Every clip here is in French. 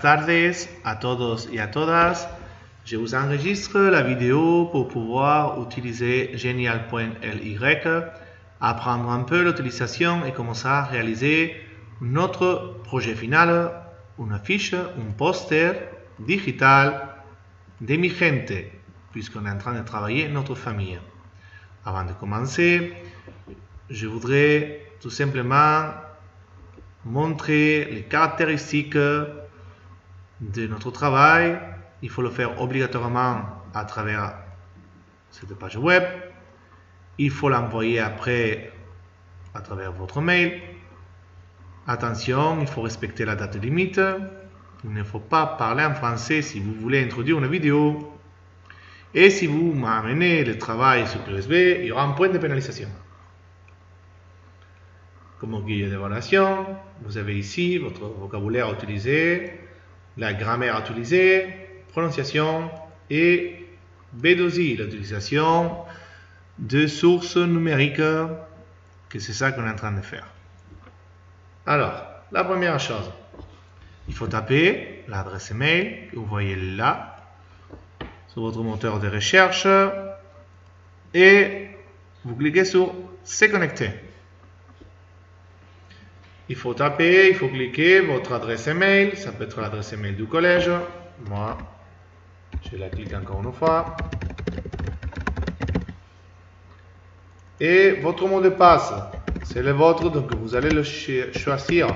tardes a todos y a todas. Je vous enregistre la vidéo pour pouvoir utiliser Genial.ly, apprendre un peu l'utilisation et commencer à réaliser notre projet final, une affiche, un poster digital de mi gente, puisqu'on est en train de travailler notre famille. Avant de commencer, je voudrais tout simplement montrer les caractéristiques de notre travail. Il faut le faire obligatoirement à travers cette page web. Il faut l'envoyer après à travers votre mail. Attention, il faut respecter la date limite. Il ne faut pas parler en français si vous voulez introduire une vidéo. Et si vous m'amenez le travail sur USB, il y aura un point de pénalisation. Comme guide d'évaluation, vous avez ici votre vocabulaire à utiliser, la grammaire à utiliser, prononciation et B2I, l'utilisation de sources numériques, que c'est ça qu'on est en train de faire. Alors, la première chose, il faut taper l'adresse email que vous voyez là, sur votre moteur de recherche, et vous cliquez sur « Se connecter ». Il faut taper, il faut cliquer votre adresse email, ça peut être l'adresse email du collège. Moi, je la clique encore une fois. Et votre mot de passe, c'est le vôtre, donc vous allez le choisir.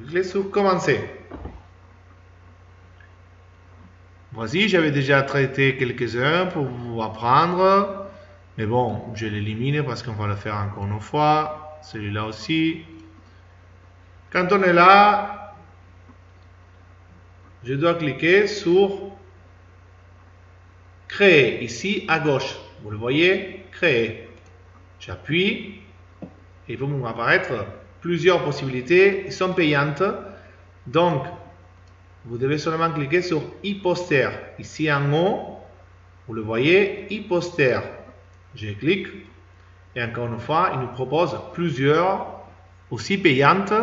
Cliquez sur commencer. Voici, j'avais déjà traité quelques-uns pour vous apprendre. Mais bon, je l'élimine parce qu'on va le faire encore une fois. Celui-là aussi. Quand on est là, je dois cliquer sur créer, ici à gauche. Vous le voyez, créer. J'appuie et il va m'apparaître plusieurs possibilités. Elles sont payantes. Donc, vous devez seulement cliquer sur e-poster. Ici en haut, vous le voyez, e-poster. Je clique. Et encore une fois, il nous propose plusieurs aussi payantes.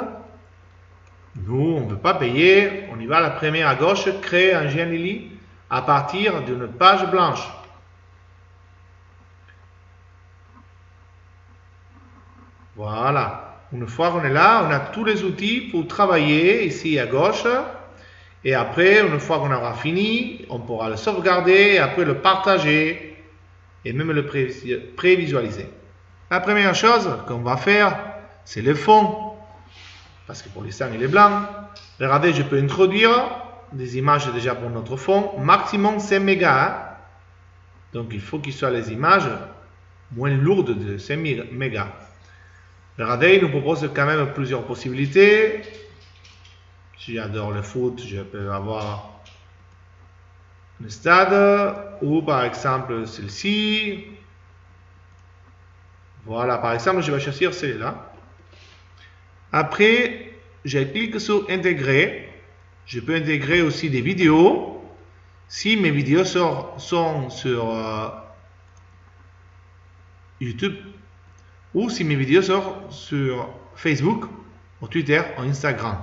Nous, on ne veut pas payer. On y va à la première à gauche, créer un Genial à partir d'une page blanche. Voilà. Une fois qu'on est là, on a tous les outils pour travailler ici à gauche. Et après, une fois qu'on aura fini, on pourra le sauvegarder et après le partager et même le prévisualiser. La première chose qu'on va faire, c'est le fond. Parce que pour l'instant, il est blanc. Regardez, je peux introduire des images déjà pour notre fond. Maximum 5 mégas. Donc, il faut qu'il soit les images moins lourdes de 5 mégas. Regardez, il nous propose quand même plusieurs possibilités. Si j'adore le foot, je peux avoir le stade. Ou par exemple, celle-ci. Voilà, par exemple, je vais choisir celle-là. Après, je clique sur intégrer. Je peux intégrer aussi des vidéos. Si mes vidéos sont sur YouTube ou si mes vidéos sont sur Facebook, ou Twitter, ou Instagram.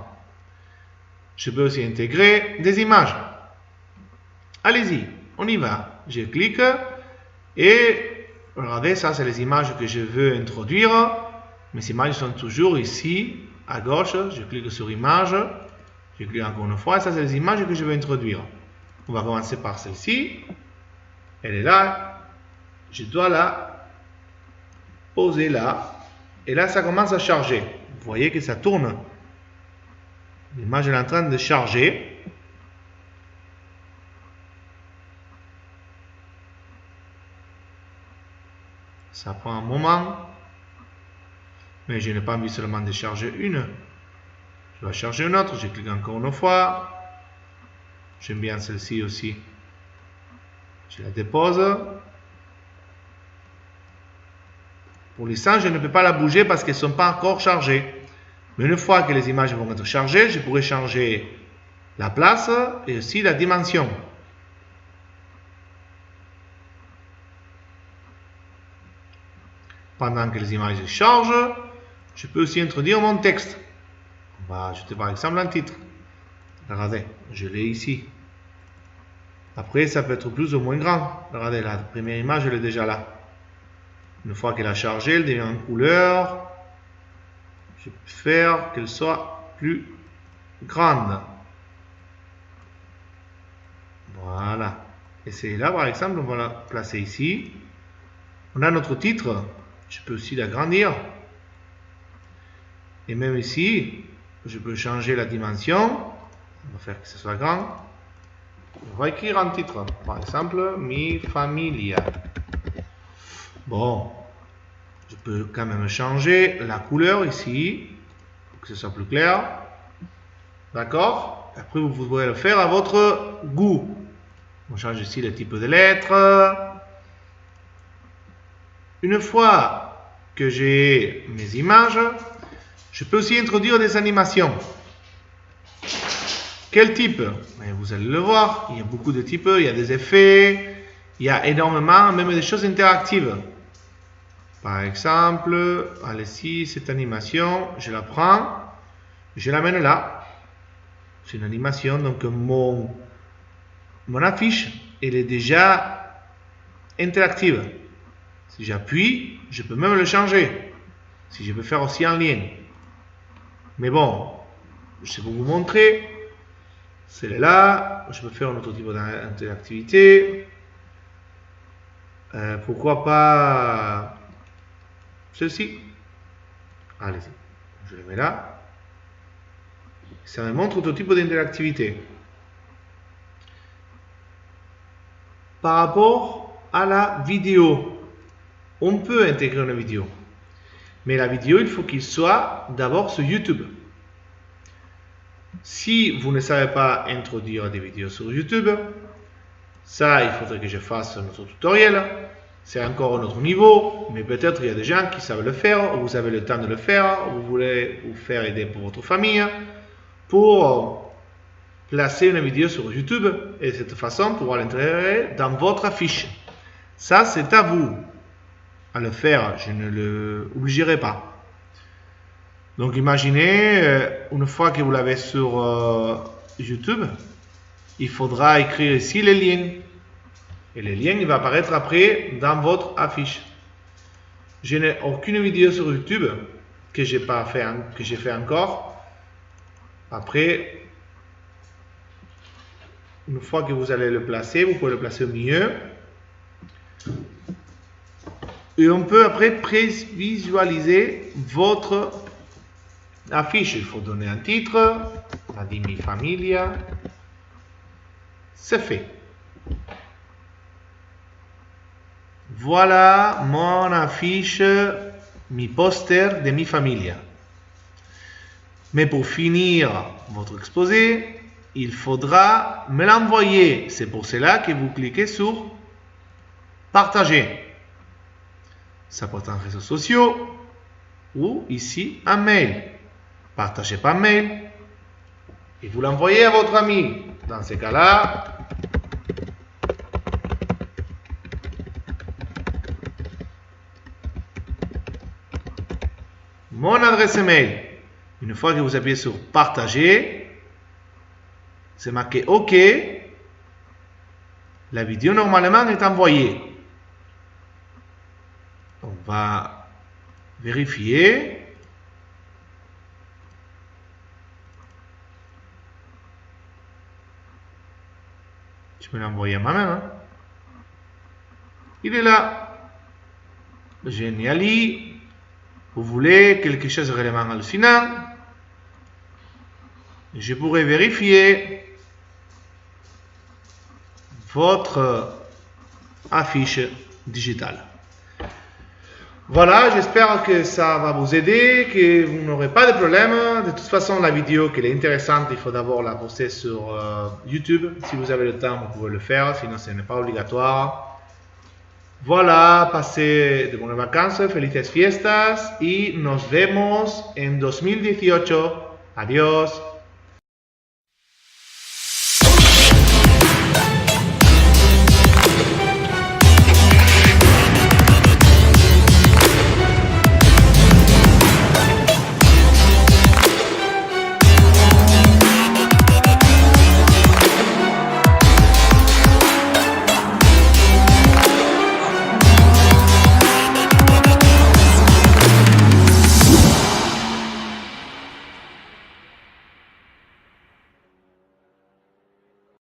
Je peux aussi intégrer des images. Allez-y, on y va. Je clique et regardez, ça c'est les images que je veux introduire. Mes images sont toujours ici, à gauche. Je clique sur images. Je clique encore une fois. Ça c'est les images que je veux introduire. On va commencer par celle-ci. Elle est là. Je dois la poser là. Et là, ça commence à charger. Vous voyez que ça tourne. L'image est en train de charger. Ça prend un moment, mais je n'ai pas envie seulement de charger une. Je vais charger une autre. Je clique encore une fois. J'aime bien celle-ci aussi. Je la dépose. Pour l'instant, je ne peux pas la bouger parce qu'elles ne sont pas encore chargées. Mais une fois que les images vont être chargées, je pourrai changer la place et aussi la dimension. Pendant que les images chargent, je peux aussi introduire mon texte. On va ajouter par exemple un titre. Regardez, je l'ai ici. Après, ça peut être plus ou moins grand. Regardez, la première image, elle est déjà là. Une fois qu'elle a chargé, elle devient en couleur. Je peux faire qu'elle soit plus grande. Voilà. Et c'est là, par exemple, on va la placer ici. On a notre titre. Je peux aussi l'agrandir. Et même ici, je peux changer la dimension. On va faire que ce soit grand. On va écrire un titre. Par exemple, Mi Familia. Bon. Je peux quand même changer la couleur ici. Pour que ce soit plus clair. D'accord? Après, vous pouvez le faire à votre goût. On change ici le type de lettres. Une fois que j'ai mes images, je peux aussi introduire des animations. Quel type? Vous allez le voir, il y a beaucoup de types, il y a des effets, il y a énormément, même des choses interactives. Par exemple, allez-y, cette animation, je la prends, je l'amène là. C'est une animation, donc mon affiche, elle est déjà interactive. Si j'appuie, je peux même le changer. Si je peux faire aussi un lien. Mais bon, je vais vous montrer. Celle-là, je peux faire un autre type d'interactivité. Pourquoi pas celle-ci? Allez-y, je le mets là. Ça me montre tout type d'interactivité. Par rapport à la vidéo, on peut intégrer une vidéo. Mais la vidéo, il faut qu'il soit d'abord sur YouTube. Si vous ne savez pas introduire des vidéos sur YouTube, ça, il faudrait que je fasse un autre tutoriel. C'est encore un autre niveau, mais peut-être il y a des gens qui savent le faire, ou vous avez le temps de le faire, ou vous voulez vous faire aider pour votre famille, pour placer une vidéo sur YouTube, et de cette façon, pouvoir l'intégrer dans votre affiche. Ça, c'est à vous à le faire, je ne l'obligerai pas. Donc imaginez, une fois que vous l'avez sur YouTube, il faudra écrire ici les liens. Et le lien, il va apparaître après dans votre affiche. Je n'ai aucune vidéo sur YouTube que j'ai fait encore. Après, une fois que vous allez le placer, vous pouvez le placer au milieu. Et on peut après prévisualiser votre affiche. Il faut donner un titre. On a dit Mi Familia. C'est fait. Voilà mon affiche, mi poster de Mi Familia. Mais pour finir votre exposé, il faudra me l'envoyer. C'est pour cela que vous cliquez sur Partager. Ça peut être en réseaux sociaux ou ici un mail. Partagez par mail et vous l'envoyez à votre ami. Dans ce cas-là, mon adresse email. Une fois que vous appuyez sur Partager, c'est marqué OK. La vidéo normalement est envoyée. On va vérifier. Je vais l'envoyer à moi-même. Hein. Il est là. Génial. Vous voulez quelque chose de réellement hallucinant? Je pourrais vérifier votre affiche digitale. Voilà, j'espère que ça va vous aider, que vous n'aurez pas de problème. De toute façon, la vidéo, qu'elle est intéressante, il faut d'abord la poster sur YouTube. Si vous avez le temps, vous pouvez le faire, sinon ce n'est pas obligatoire. Voilà, passez de buenas vacances, felices fiestas y nos vemos en 2018. Adiós.